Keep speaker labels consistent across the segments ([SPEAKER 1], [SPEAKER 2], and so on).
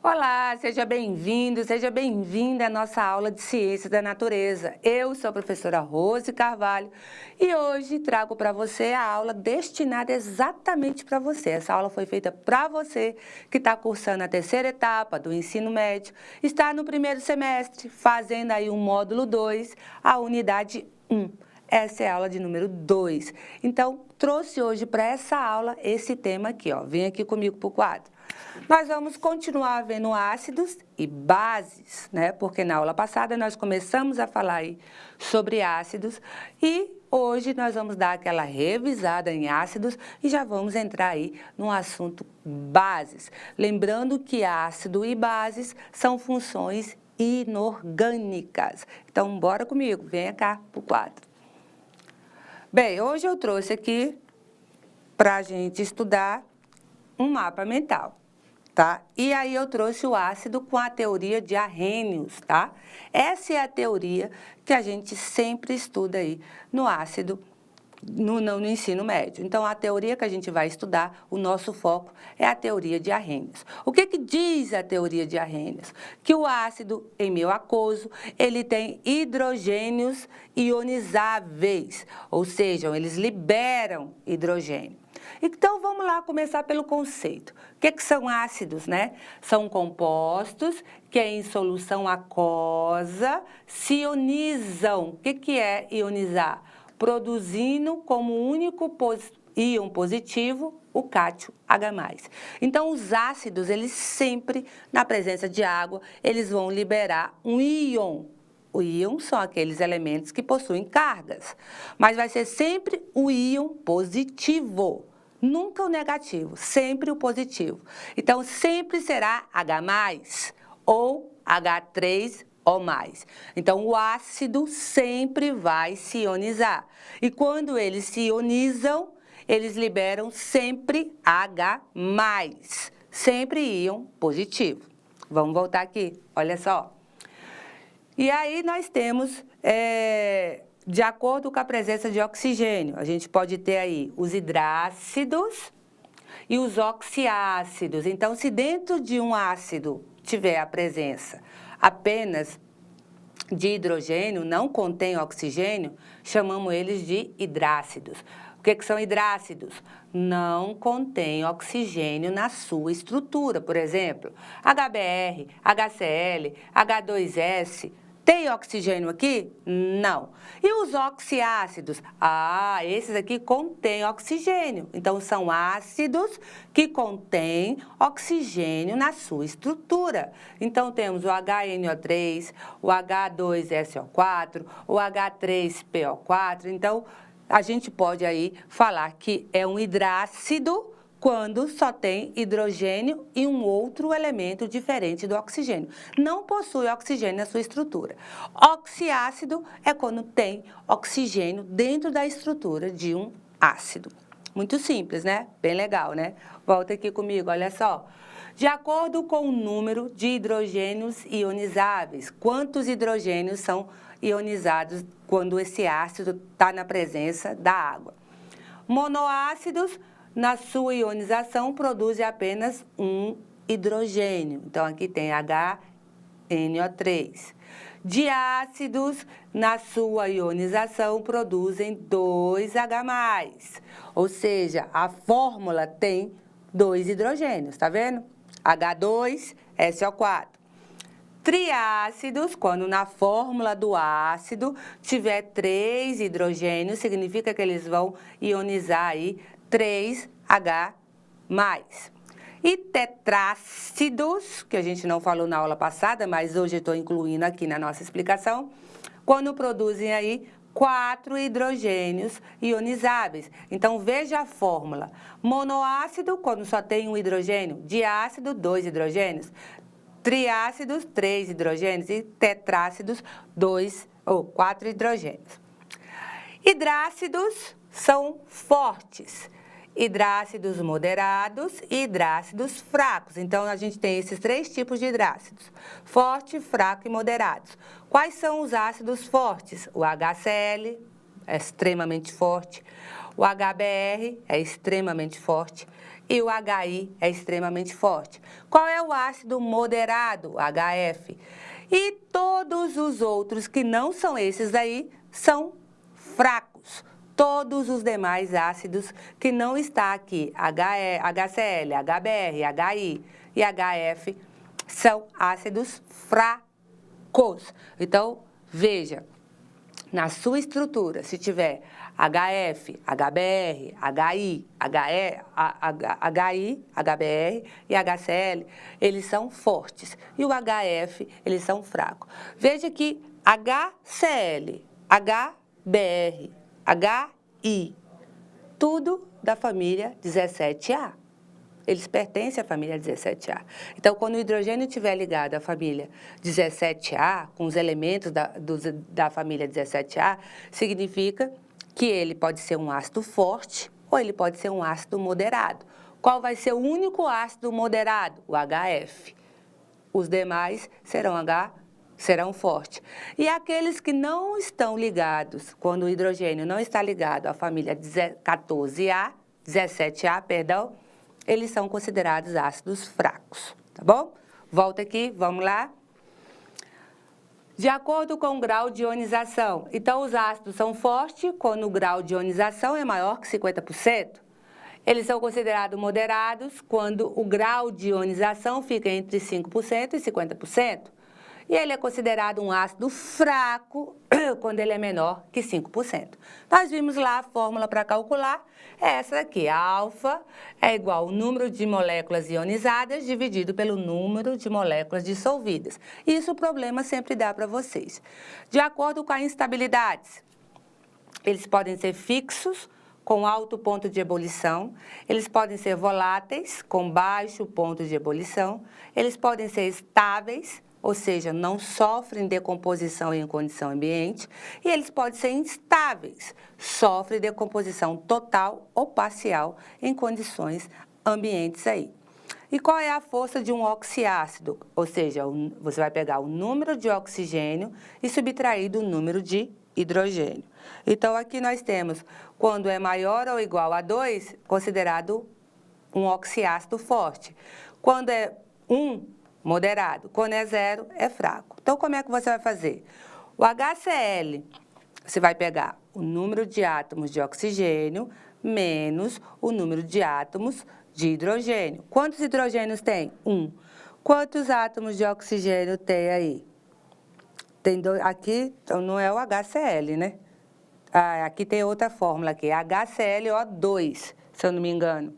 [SPEAKER 1] Olá, seja bem-vindo, seja bem-vinda à nossa aula de Ciências da Natureza. Eu sou a professora Rose Carvalho e hoje trago para você a aula destinada exatamente para você. Essa aula foi feita para você que está cursando a terceira etapa do ensino médio, está no primeiro semestre, fazendo aí o módulo 2, a unidade 1. Essa é a aula de número 2. Então, trouxe hoje para essa aula esse tema aqui, ó. Vem aqui comigo para o quadro. Nós vamos continuar vendo ácidos e bases, né? Porque na aula passada nós começamos a falar aí sobre ácidos e hoje nós vamos dar aquela revisada em ácidos e já vamos entrar aí no assunto bases. Lembrando que ácido e bases são funções inorgânicas. Então, bora comigo, venha cá pro quadro. Bem, hoje eu trouxe aqui para a gente estudar um mapa mental. Tá? E aí eu trouxe o ácido com a teoria de Arrhenius, tá? Essa é a teoria que a gente sempre estuda aí no ácido, no ensino médio. Então, a teoria que a gente vai estudar, o nosso foco é a teoria de Arrhenius. O que que diz a teoria de Arrhenius? Que o ácido em meio aquoso, ele tem hidrogênios ionizáveis, ou seja, eles liberam hidrogênio. Então, vamos lá começar pelo conceito. O que são ácidos, né? São compostos que em solução aquosa se ionizam. O que é ionizar? Produzindo como único íon positivo o cátion H+. Então, os ácidos, eles sempre, na presença de água, eles vão liberar um íon. O íon são aqueles elementos que possuem cargas, mas vai ser sempre o íon positivo. Nunca o negativo, sempre o positivo. Então, sempre será H+, ou H3O+. Então, o ácido sempre vai se ionizar. E quando eles se ionizam, eles liberam sempre H+, sempre íon positivo. Vamos voltar aqui, olha só. E aí nós temos, de acordo com a presença de oxigênio, a gente pode ter aí os hidrácidos e os oxiácidos. Então, se dentro de um ácido tiver a presença apenas de hidrogênio, não contém oxigênio, chamamos eles de hidrácidos. O que são hidrácidos? Não contém oxigênio na sua estrutura. Por exemplo, HBr, HCl, H2S... Tem oxigênio aqui? Não. E os oxiácidos? Esses aqui contêm oxigênio. Então, são ácidos que contêm oxigênio na sua estrutura. Então, temos o HNO3, o H2SO4, o H3PO4. Então, a gente pode aí falar que é um hidrácido quando só tem hidrogênio e um outro elemento diferente do oxigênio. Não possui oxigênio na sua estrutura. Oxiácido é quando tem oxigênio dentro da estrutura de um ácido. Muito simples, né? Bem legal, né? Volta aqui comigo, olha só. De acordo com o número de hidrogênios ionizáveis, quantos hidrogênios são ionizados quando esse ácido está na presença da água? Monoácidos, na sua ionização, produzem apenas um hidrogênio. Então, aqui tem HNO3. Diácidos, na sua ionização, produzem 2H+. Ou seja, a fórmula tem 2 hidrogênios, tá vendo? H2SO4. Triácidos, quando na fórmula do ácido tiver 3 hidrogênios, significa que eles vão ionizar aí 3H+. E tetrácidos, que a gente não falou na aula passada, mas hoje eu estou incluindo aqui na nossa explicação, quando produzem aí 4 hidrogênios ionizáveis. Então, veja a fórmula. Monoácido, quando só tem um hidrogênio. Diácido, 2 hidrogênios. Triácidos, 3 hidrogênios. E tetrácidos, 4 hidrogênios. Hidrácidos são fortes. Hidrácidos moderados e hidrácidos fracos. Então, a gente tem esses 3 tipos de hidrácidos: forte, fraco e moderados. Quais são os ácidos fortes? O HCl, é extremamente forte, o HBr é extremamente forte e o HI é extremamente forte. Qual é o ácido moderado? HF. E todos os outros que não são esses aí são fracos. Todos os demais ácidos que não está aqui, HCl, HBr, HI e HF, são ácidos fracos. Então, veja, na sua estrutura, se tiver HF, HBr, HI, HBr e HCl, eles são fortes. E o HF, eles são fracos. Veja que HCl, HBr, HI, tudo da família 17A. Eles pertencem à família 17A. Então, quando o hidrogênio estiver ligado à família 17A, com os elementos da família 17A, significa que ele pode ser um ácido forte ou ele pode ser um ácido moderado. Qual vai ser o único ácido moderado? O HF. Os demais serão fortes. E aqueles que não estão ligados, quando o hidrogênio não está ligado à família 17A, eles são considerados ácidos fracos, tá bom? Volta aqui, vamos lá. De acordo com o grau de ionização. Então, os ácidos são fortes quando o grau de ionização é maior que 50%. Eles são considerados moderados quando o grau de ionização fica entre 5% e 50%. E ele é considerado um ácido fraco quando ele é menor que 5%. Nós vimos lá a fórmula para calcular, é essa aqui. A alfa é igual ao número de moléculas ionizadas dividido pelo número de moléculas dissolvidas. Isso o problema sempre dá para vocês. De acordo com a instabilidade, eles podem ser fixos, com alto ponto de ebulição, eles podem ser voláteis, com baixo ponto de ebulição, eles podem ser estáveis, ou seja, não sofrem decomposição em condição ambiente, e eles podem ser instáveis, sofrem decomposição total ou parcial em condições ambientes aí. E qual é a força de um oxiácido? Ou seja, você vai pegar o número de oxigênio e subtrair do número de hidrogênio. Então, aqui nós temos, quando é maior ou igual a 2, considerado um oxiácido forte. Quando é 1, moderado. Quando é 0, é fraco. Então, como é que você vai fazer? O HCl, você vai pegar o número de átomos de oxigênio menos o número de átomos de hidrogênio. Quantos hidrogênios tem? 1. Quantos átomos de oxigênio tem aí? Tem 2. Aqui não é o HCl, né? Aqui tem outra fórmula aqui, HClO2, se eu não me engano.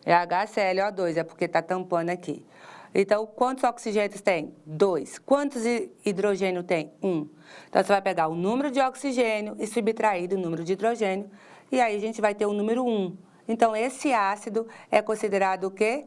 [SPEAKER 1] É HClO2, é porque está tampando aqui. Então, quantos oxigênios tem? 2. Quantos hidrogênio tem? 1. Então, você vai pegar o número de oxigênio e subtrair do número de hidrogênio, e aí a gente vai ter o número 1. Então, esse ácido é considerado o quê?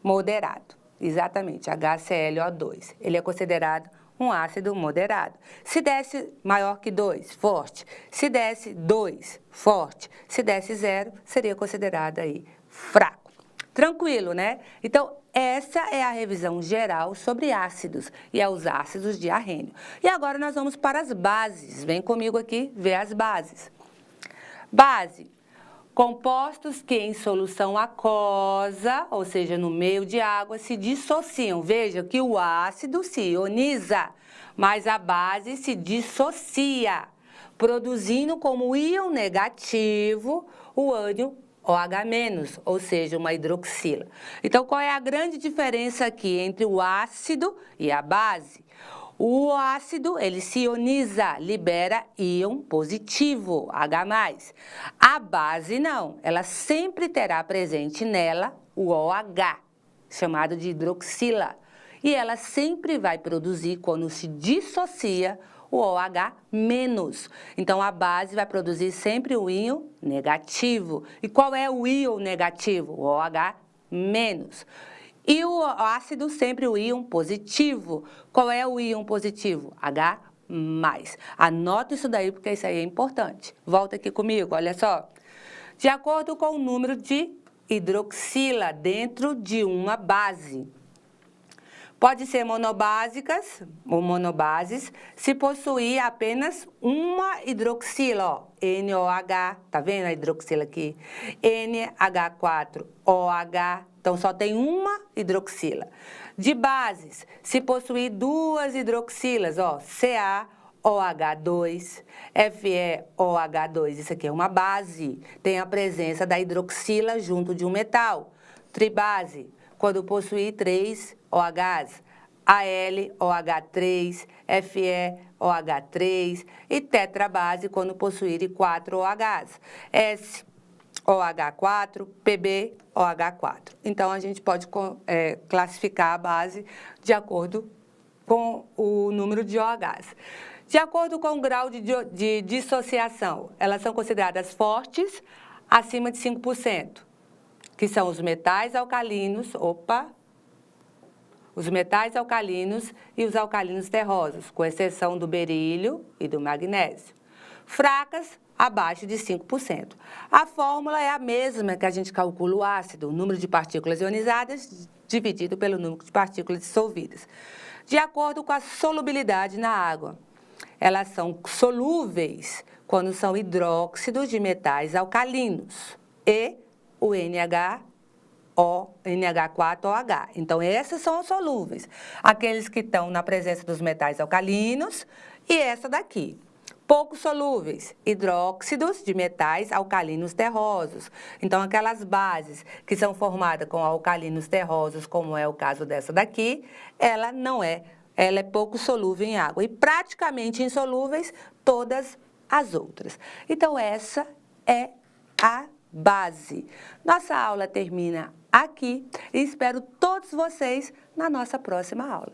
[SPEAKER 1] Moderado. Exatamente, HClO2. Ele é considerado um ácido moderado. Se desse maior que 2, forte. Se desse 2, forte. Se desse 0, seria considerado aí fraco. Tranquilo, né? Então, essa é a revisão geral sobre ácidos, e é os ácidos de Arrhênio. E agora nós vamos para as bases. Vem comigo aqui ver as bases. Base: compostos que em solução aquosa, ou seja, no meio de água, se dissociam. Veja que o ácido se ioniza, mas a base se dissocia, produzindo como íon negativo o ânion OH-, ou seja, uma hidroxila. Então, qual é a grande diferença aqui entre o ácido e a base? O ácido, ele se ioniza, libera íon positivo, H+. A base não, ela sempre terá presente nela o OH, chamado de hidroxila. E ela sempre vai produzir, quando se dissocia, o OH-. Então, a base vai produzir sempre o íon negativo. E qual é o íon negativo? O OH-. E o ácido sempre o íon positivo. Qual é o íon positivo? H+. Anota isso daí, porque isso aí é importante. Volta aqui comigo, olha só. De acordo com o número de hidroxila dentro de uma base. Pode ser monobásicas ou monobases se possuir apenas uma hidroxila, ó, NOH, tá vendo a hidroxila aqui? NH4OH, então só tem uma hidroxila. De bases, se possuir duas hidroxilas, ó, CaOH2, FeOH2, isso aqui é uma base, tem a presença da hidroxila junto de um metal. Tribase, quando possuir 3 OHs, AlOH3, FeOH3 e tetrabase quando possuir 4 OHs, SOH4, PbOH4. Então, a gente pode classificar a base de acordo com o número de OHs. De acordo com o grau de dissociação, elas são consideradas fortes acima de 5%. Que são os metais alcalinos, os metais alcalinos e os alcalinos terrosos, com exceção do berílio e do magnésio. Fracas, abaixo de 5%. A fórmula é a mesma que a gente calcula o ácido, o número de partículas ionizadas dividido pelo número de partículas dissolvidas. De acordo com a solubilidade na água, elas são solúveis quando são hidróxidos de metais alcalinos e o NH4OH. Então, essas são os solúveis, aqueles que estão na presença dos metais alcalinos e essa daqui. Pouco solúveis, hidróxidos de metais alcalinos terrosos. Então, aquelas bases que são formadas com alcalinos terrosos, como é o caso dessa daqui, ela é pouco solúvel em água e praticamente insolúveis todas as outras. Então, essa é a base. Nossa aula termina aqui e espero todos vocês na nossa próxima aula.